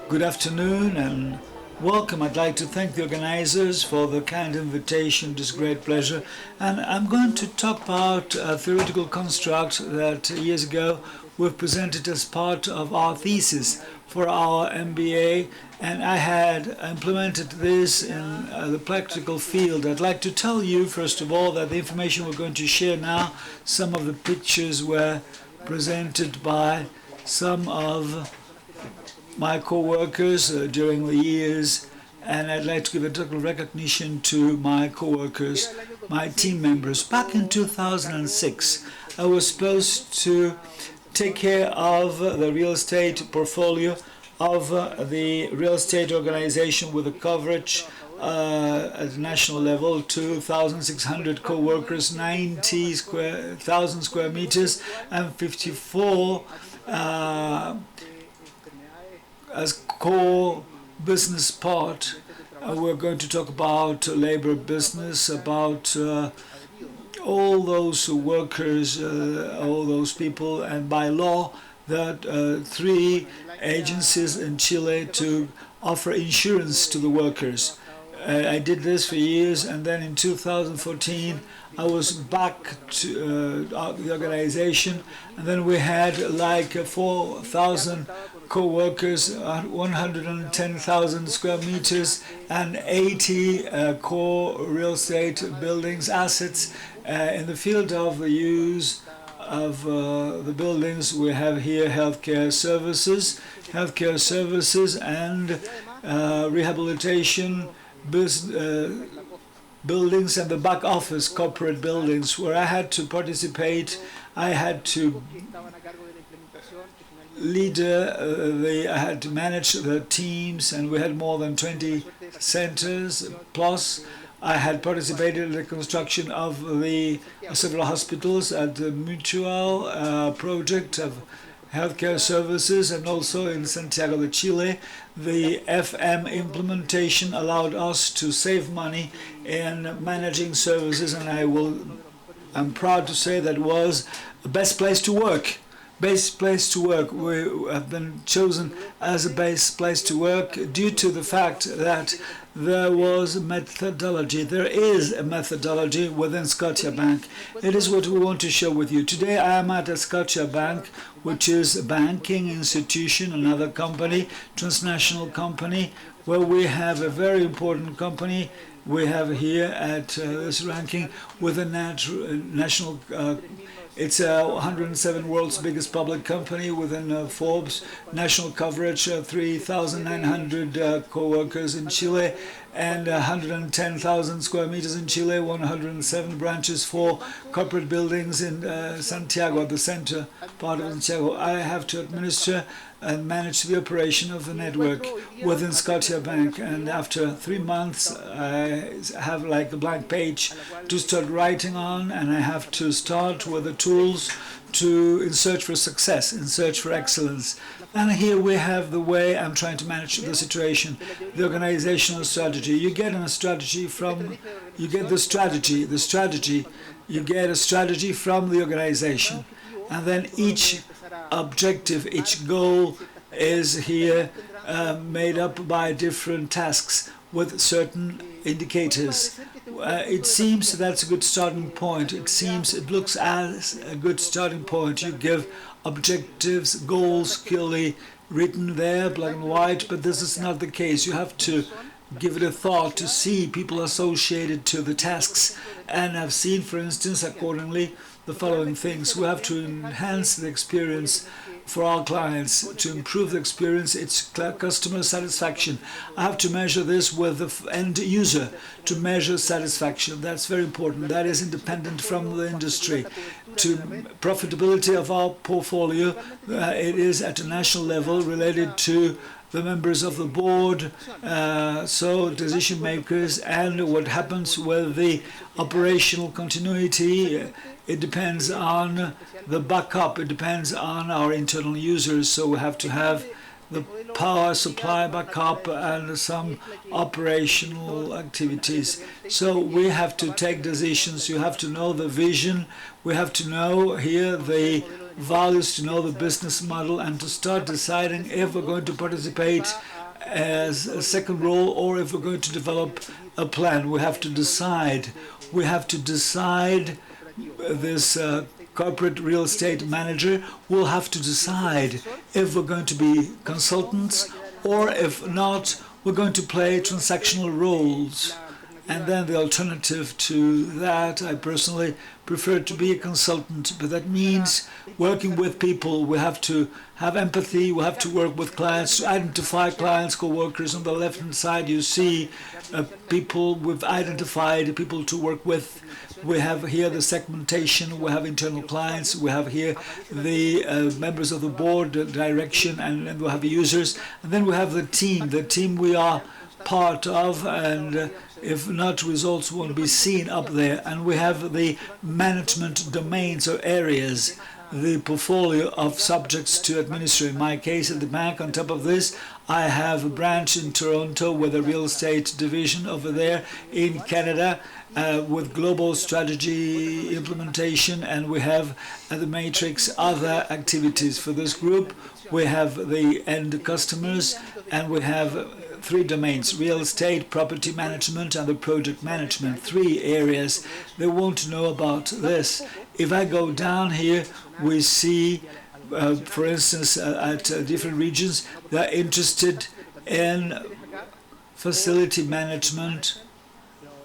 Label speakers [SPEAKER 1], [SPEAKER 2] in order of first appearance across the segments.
[SPEAKER 1] Good afternoon and welcome. I'd like to thank the organizers for the kind invitation. It is a great pleasure. And I'm going to talk about a theoretical construct that years ago we've presented as part of our thesis for our MBA, and I had implemented this in the practical field. I'd like to tell you, first of all, that the information we're going to share now, some of the pictures were presented by some of my co-workers during the years, and I'd like to give a total recognition to my co-workers, my team members. Back in 2006, I was supposed to take care of the real estate portfolio of the real estate organization with a coverage at the national level, 2,600 co-workers, 90,000 square meters, and 54 as core business part. We're going to talk about labor business, about all those workers, all those people, and by law that 3 agencies in Chile to offer insurance to the workers. I did this for years, and then in 2014 I was back to the organization, and then we had like 4,000 co-workers, 110,000 square meters, and 80 core real estate buildings, assets. In the field of the use of the buildings, we have here healthcare services and rehabilitation buildings, and the back office corporate buildings where I had to participate. I had to I had to manage the teams, and we had more than 20 centers. Plus, I had participated in the construction of the several hospitals at the Mutual project of healthcare services, and also in Santiago de Chile. The FM implementation allowed us to save money in managing services, and I'm proud to say that was the best place to work. Best place to work. We have been chosen as a best place to work due to the fact that there was a methodology. There is a methodology within Scotiabank. It is what we want to show with you. Today I am at a Scotiabank, which is a banking institution, another company, transnational company, where we have a very important company. We have here at this ranking with a national it's 107 world's biggest public company within Forbes, national coverage, 3,900 co-workers in Chile, and 110,000 square meters in Chile, 107 branches, 4 corporate buildings in Santiago, the center part of Santiago. I have to administer and manage the operation of the network within Scotiabank, and after 3 months I have like a blank page to start writing on, and I have to start with the tools in search for success, in search for excellence. And here we have the way I'm trying to manage the situation, the organizational strategy. You get a strategy from the organization, and then each objective, each goal is here made up by different tasks with certain indicators. It seems that's a good starting point. It looks as a good starting point. You give objectives, goals clearly written there, black and white, but this is not the case. You have to give it a thought to see people associated to the tasks. And I've seen, for instance, accordingly, the following things. We have to enhance the experience for our clients. To improve the experience, it's customer satisfaction. I have to measure this with the end user to measure satisfaction. That's very important. That is independent from the industry. To profitability of our portfolio, it is at a national level related to the members of the board, so decision makers, and what happens with the operational continuity. It depends on the backup. It depends on our internal users. So we have to have the power supply backup and some operational activities. So we have to take decisions. You have to know the vision. We have to know here the values, to know the business model, and to start deciding if we're going to participate as a second role, or if we're going to develop a plan. We have to decide. We have to decide this corporate real estate manager will have to decide if we're going to be consultants, or if not, we're going to play transactional roles. And then the alternative to that, I personally prefer to be a consultant, but that means working with people. We have to have empathy, we have to work with clients, to identify clients, co-workers. On the left-hand side, you see people we've identified, people to work with. We have here the segmentation, we have internal clients, we have here the members of the board, the direction, and then we have users. And then we have the team we are part of, and if not, results won't be seen up there. And we have the management domains or areas, the portfolio of subjects to administer. In my case, at the bank, on top of this, I have a branch in Toronto with a real estate division over there in Canada with global strategy implementation, and we have at the matrix other activities. For this group, we have the end customers, and we have three domains: real estate, property management, and the project management. Three areas. They want to know about this. If I go down here, we see, for instance, at different regions, they're interested in facility management,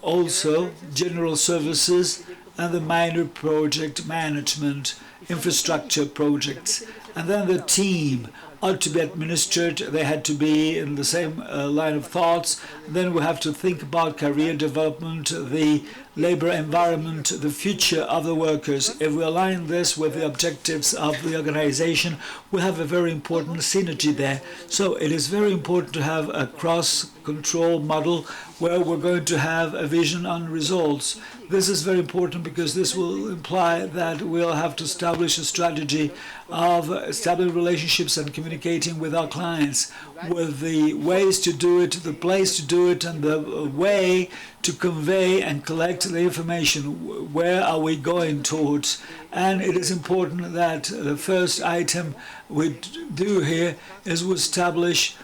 [SPEAKER 1] also general services, and the minor project management, infrastructure projects. And then the team ought to be administered. They had to be in the same line of thoughts. Then we have to think about career development, the labor environment, the future of the workers. If we align this with the objectives of the organization, we have a very important synergy there. So it is very important to have a cross-control model where we're going to have a vision on results. This is very important because this will imply that we'll have to establish a strategy of establishing relationships and communicating with our clients, with the ways to do it, the place to do it, and the way to convey and collect the information. Where are we going towards? And it is important that the first item we do here is we establish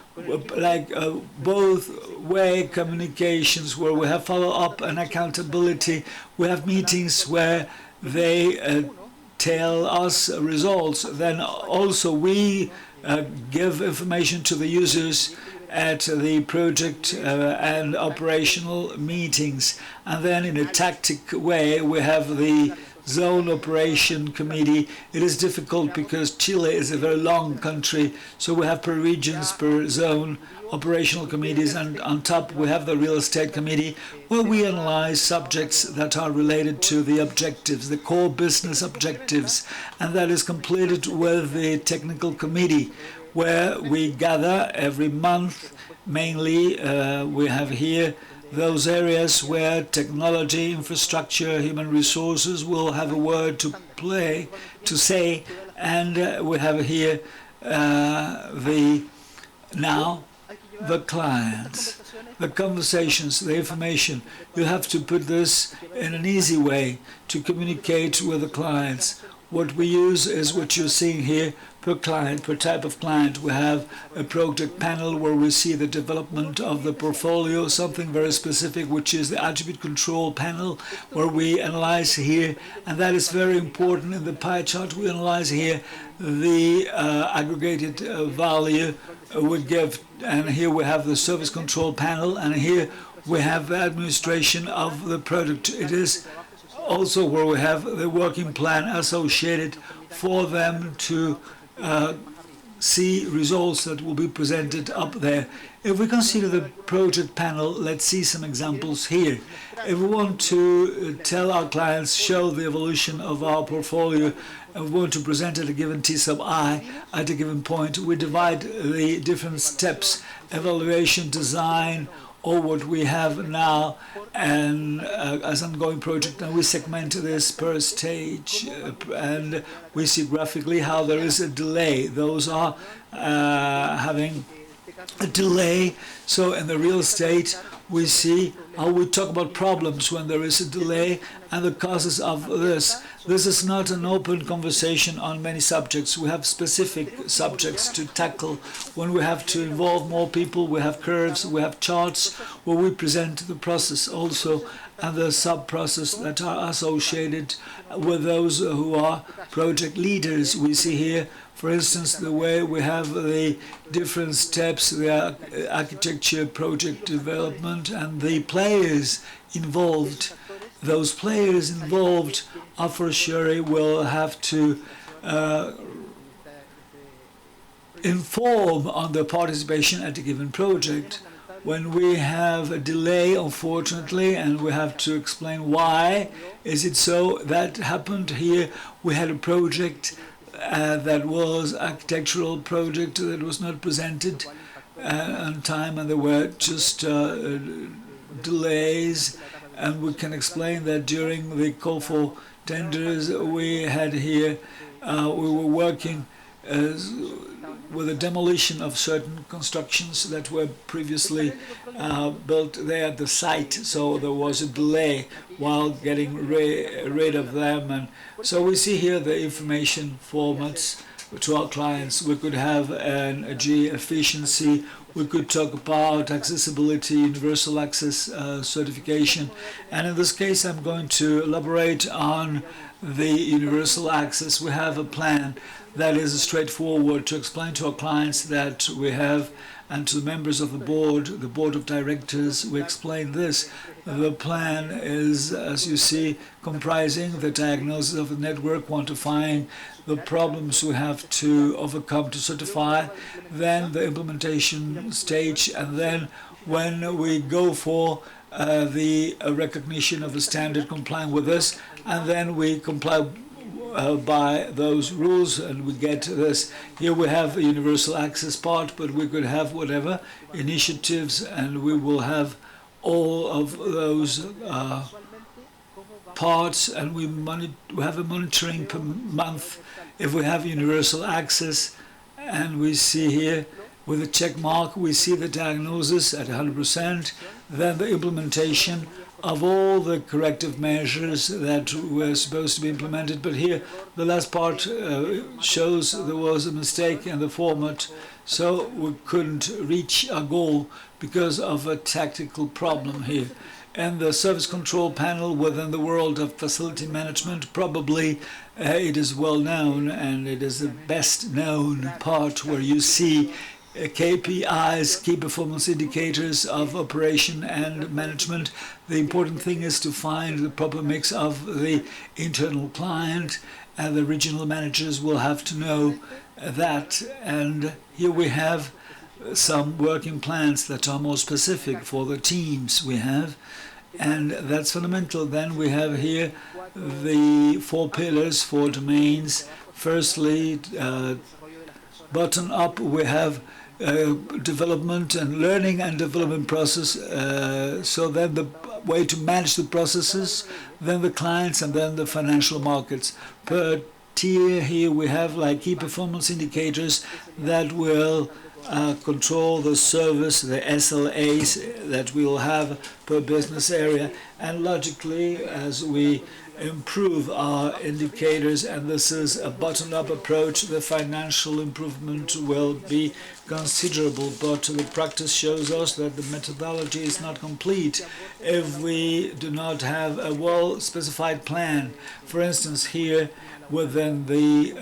[SPEAKER 1] both way communications where we have follow-up and accountability. We have meetings where they tell us results. Then also we give information to the users at the project and operational meetings. And then in a tactic way, we have the zone operation committee. It is difficult because Chile is a very long country, so we have per regions, per zone operational committees, and on top we have the real estate committee where we analyze subjects that are related to the objectives, the core business objectives, and that is completed with the technical committee where we gather every month. Mainly we have here those areas where technology, infrastructure, human resources will have a word to say, and we have here the clients, the conversations, the information. You have to put this in an easy way to communicate with the clients. What we use is what you're seeing here per client, per type of client. We have a project panel where we see the development of the portfolio, something very specific, which is the attribute control panel, where we analyze here, and that is very important. In the pie chart, we analyze here the aggregated value we give, and here we have the service control panel, and here we have the administration of the product. It is also where we have the working plan associated for them to see results that will be presented up there. If we consider the project panel, let's see some examples here. If we want to tell our clients, show the evolution of our portfolio, and we want to present at a given T sub I at a given point, we divide the different steps: evaluation, design, or what we have now and as an ongoing project, and we segment this per stage, and we see graphically how there is a delay. Those are having a delay. So in the real estate, we see how we talk about problems when there is a delay and the causes of this. This is not an open conversation on many subjects. We have specific subjects to tackle. When we have to involve more people, we have curves, we have charts where we present the process also and the sub-process that are associated with those who are project leaders. We see here, for instance, the way we have the different steps, the architecture, project development, and the players involved. Those players involved, a fortiori, will have to inform on their participation at a given project. When we have a delay, unfortunately, and we have to explain why is it so, that happened here. We had a project that was architectural project that was not presented on time, and there were just delays, and we can explain that during the call for tenders we had here, we were working with the demolition of certain constructions that were previously built there at the site, so there was a delay while getting rid of them. And so we see here the information formats to our clients. We could have energy efficiency, we could talk about accessibility, universal access certification, and in this case I'm going to elaborate on the universal access. We have a plan that is straightforward to explain to our clients that we have, and to the members of the board of directors, we explain this. The plan is, as you see, comprising the diagnosis of the network, quantifying the problems we have to overcome to certify, then the implementation stage, and then when we go for the recognition of the standard complying with this, and then we comply by those rules, and we get this. Here we have a universal access part, but we could have whatever initiatives, and we will have all of those parts, and we have a monitoring per month if we have universal access. And we see here with a check mark, we see the diagnosis at 100%, then the implementation of all the corrective measures that were supposed to be implemented. But here the last part shows there was a mistake in the format, so we couldn't reach our goal because of a tactical problem here. And the service control panel within the world of facility management, probably it is well known, and it is the best known part where you see KPIs, key performance indicators of operation and management. The important thing is to find the proper mix of the internal client, and the regional managers will have to know that. And here we have some working plans that are more specific for the teams we have, and that's fundamental. Then we have here the 4 pillars, 4 domains. Firstly, bottom up, we have development and learning and development process, so then the way to manage the processes, then the clients, and then the financial markets. Per tier here we have like key performance indicators that will control the service, the SLAs that we will have per business area, and logically as we improve our indicators, and this is a bottom-up approach, the financial improvement will be considerable, but the practice shows us that the methodology is not complete if we do not have a well-specified plan. For instance, here within the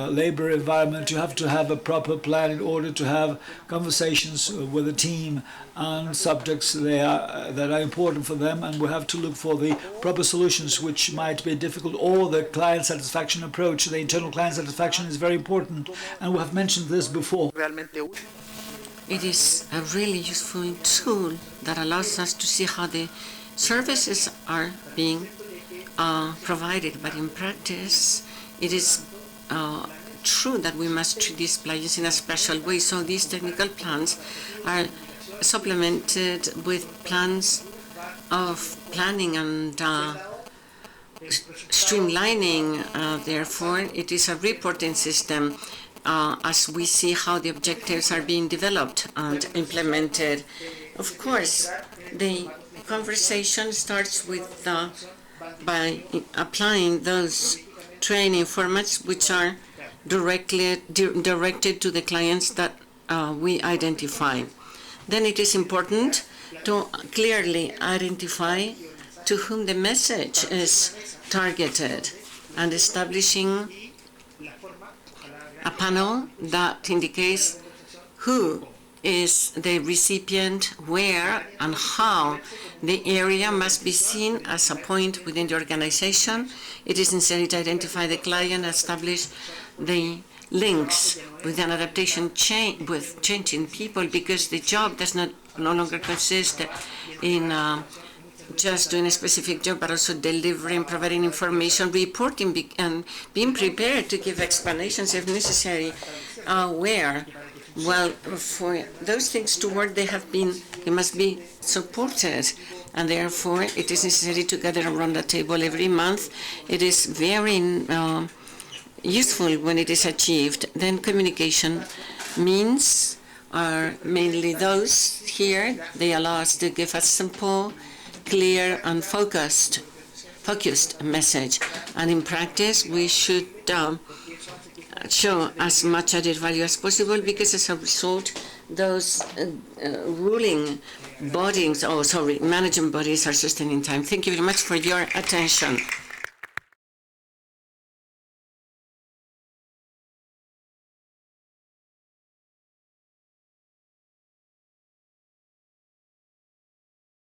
[SPEAKER 1] labor environment, you have to have a proper plan in order to have conversations with a team on subjects that are important for them, and we have to look for the proper solutions, which might be difficult, or the client satisfaction approach. The internal client satisfaction is very important, and we have mentioned this before.
[SPEAKER 2] It is a really useful tool that allows us to see how the services are being provided, but in practice it is true that we must treat these players in a special way. So these technical plans are supplemented with plans of planning and streamlining. Therefore, it is a reporting system as we see how the objectives are being developed and implemented. Of course, The conversation starts with by applying those training formats which are directed to the clients that we identify. Then it is important to clearly identify to whom the message is targeted and establishing a panel that indicates who is the recipient, where and how the area must be seen as a point within the organization. It is necessary to identify the client, establish the links with an adaptation with changing people, because the job does no longer consist in just doing a specific job, but also delivering, providing information, reporting, and being prepared to give explanations if necessary. Where? Well, for those things to work, they must be supported, and therefore it is necessary to gather around the table every month. It is very useful when it is achieved. Then communication means are mainly those here. They allow us to give a simple, clear, and focused message. And in practice, we should show as much added value as possible, because as a result, those management bodies are sustaining time. Thank you very much for your attention.